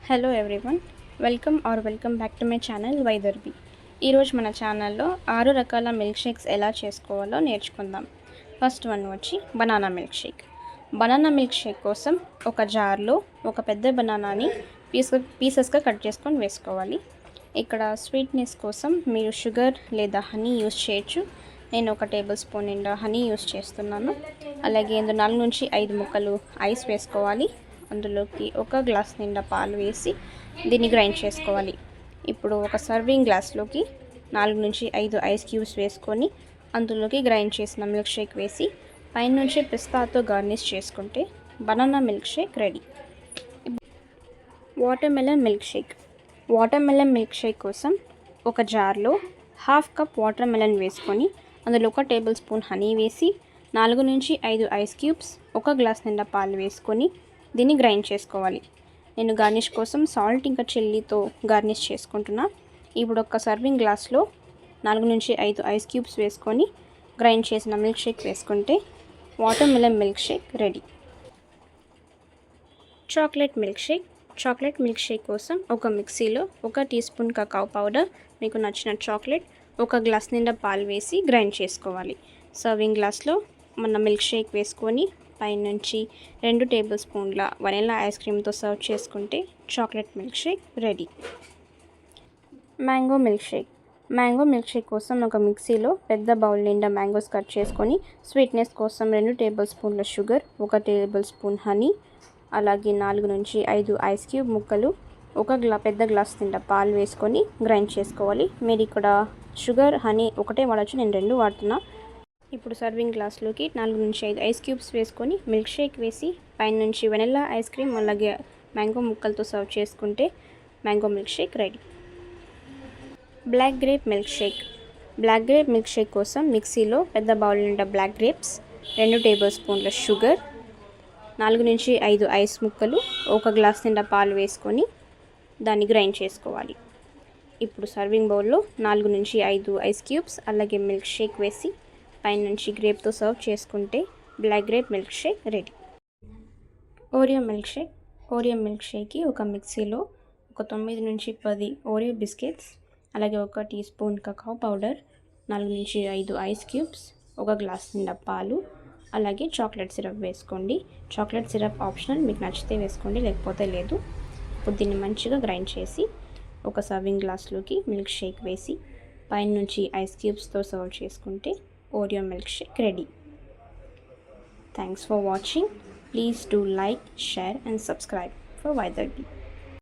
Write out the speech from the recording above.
Hello everyone, welcome back to my channel Vaidarbhi. ఈరోజు మన ఛానల్లో 6 రకాల మిల్క్ షేక్స్ ఎలా చేసుకోవాలో నేర్చుకుందాం. ఫస్ట్ వన్ వచ్చి banana milk shake. Banana milk shake కోసం ఒక జార్లో ఒక పెద్ద బనానాని పీసెస్గా కట్ చేసుకొని వేసుకోవాలి. ఇక్కడ స్వీట్నెస్ కోసం మీరు షుగర్ లేదా హనీ యూస్ చేయొచ్చు. నేను 1 టేబుల్ స్పూన్ నిండా హనీ యూస్ చేస్తున్నాను. అలాగే 4 నుంచి 5 ముక్కలు ఐస్ వేసుకోవాలి. అందులోకి 1 గ్లాస్ నిండా పాలు వేసి దీన్ని గ్రైండ్ చేసుకోవాలి. ఇప్పుడు ఒక సర్వింగ్ గ్లాస్లోకి 4 నుంచి 5 ఐస్ క్యూబ్స్ వేసుకొని అందులోకి గ్రైండ్ చేసిన మిల్క్ షేక్ వేసి పైనుంచి పిస్తాతో గార్నిష్ చేసుకుంటే banana milk shake ready. Watermelon milk shake కోసం ఒక జార్లో 1/2 కప్ వాటర్మెలన్ వేసుకొని అందులో 1 టేబుల్ స్పూన్ హనీ వేసి 4 నుంచి 5 ఐస్ క్యూబ్స్ 1 గ్లాస్ నిండా పాలు వేసుకొని దీన్ని గ్రైండ్ చేసుకోవాలి. నేను గార్నిష్ కోసం సాల్ట్ ఇంకా చిల్లీతో గార్నిష్ చేసుకుంటున్నా. ఇప్పుడు ఒక సర్వింగ్ గ్లాస్లో 4 నుంచి 5 ఐస్ క్యూబ్స్ వేసుకొని గ్రైండ్ చేసిన మిల్క్ షేక్ వేసుకుంటే watermelon milk shake ready. Chocolate milk shake కోసం ఒక మిక్సీలో 1 టీ స్పూన్ కకావ్ పౌడర్, మీకు నచ్చిన చాక్లెట్, 1 గ్లాస్ నిండా పాలు వేసి గ్రైండ్ చేసుకోవాలి. సర్వింగ్ గ్లాస్లో మన మిల్క్ షేక్ వేసుకొని పైనుంచి 2 టేబుల్ స్పూన్ల వనిలా ఐస్ క్రీమ్తో సర్వ్ చేసుకుంటే chocolate milk shake ready. Mango milk shake కోసం ఒక మిక్సీలో పెద్ద బౌల్ నిండా మ్యాంగోస్ కట్ చేసుకొని స్వీట్నెస్ కోసం 2 టేబుల్ స్పూన్ల షుగర్, 1 టేబుల్ స్పూన్ హనీ, అలాగే 4 నుంచి 5 ఐస్ క్యూబ్ ముక్కలు, 1 పెద్ద గ్లాస్ నిండా పాలు వేసుకొని గ్రైండ్ చేసుకోవాలి. మీరు ఇక్కడ షుగర్, హనీ ఒకటే వాడచ్చు, నేను 2 వాడుతున్నా. ఇప్పుడు సర్వింగ్ గ్లాస్లోకి 4 నుంచి 5 ఐస్ క్యూబ్స్ వేసుకొని మిల్క్ షేక్ వేసి పైనుంచి వెనిలా ఐస్ క్రీమ్ అలాగే మ్యాంగో ముక్కలతో సర్వ్ చేసుకుంటే mango milk shake ready. Black grape milk shake కోసం మిక్సీలో పెద్ద బౌల్ నిండా బ్లాక్ గ్రేప్స్, 2 టేబుల్ స్పూన్ల షుగర్, 4 నుంచి 5 ఐస్ ముక్కలు, 1 గ్లాస్ నిండా పాలు వేసుకొని దాన్ని గ్రైండ్ చేసుకోవాలి. ఇప్పుడు సర్వింగ్ బౌల్లో 4 నుంచి 5 ఐస్ క్యూబ్స్ అలాగే మిల్క్ షేక్ వేసి పైనుంచి గ్రేప్తో సర్వ్ చేసుకుంటే black grape milk shake ready. Oreo milk షేక్కి ఒక మిక్సీలో 9 నుంచి 10 ఓరియో బిస్కెట్స్, అలాగే 1 టీ స్పూన్ కకావ్ పౌడర్, 4 నుంచి 5 ఐస్ క్యూబ్స్, 1 గ్లాస్ నిండా పాలు, అలాగే చాక్లెట్ సిరప్ వేసుకోండి. చాక్లెట్ సిరప్ ఆప్షనల్, మీకు నచ్చితే వేసుకోండి లేకపోతే లేదు. ఇప్పుడు దీన్ని మంచిగా గ్రైండ్ చేసి ఒక సర్వింగ్ గ్లాస్లోకి మిల్క్ షేక్ వేసి పైనుంచి ఐస్ క్యూబ్స్తో సర్వ్ చేసుకుంటే Oreo milkshake ready. Thanks for watching. Please do like, share and subscribe for Vidarbhi.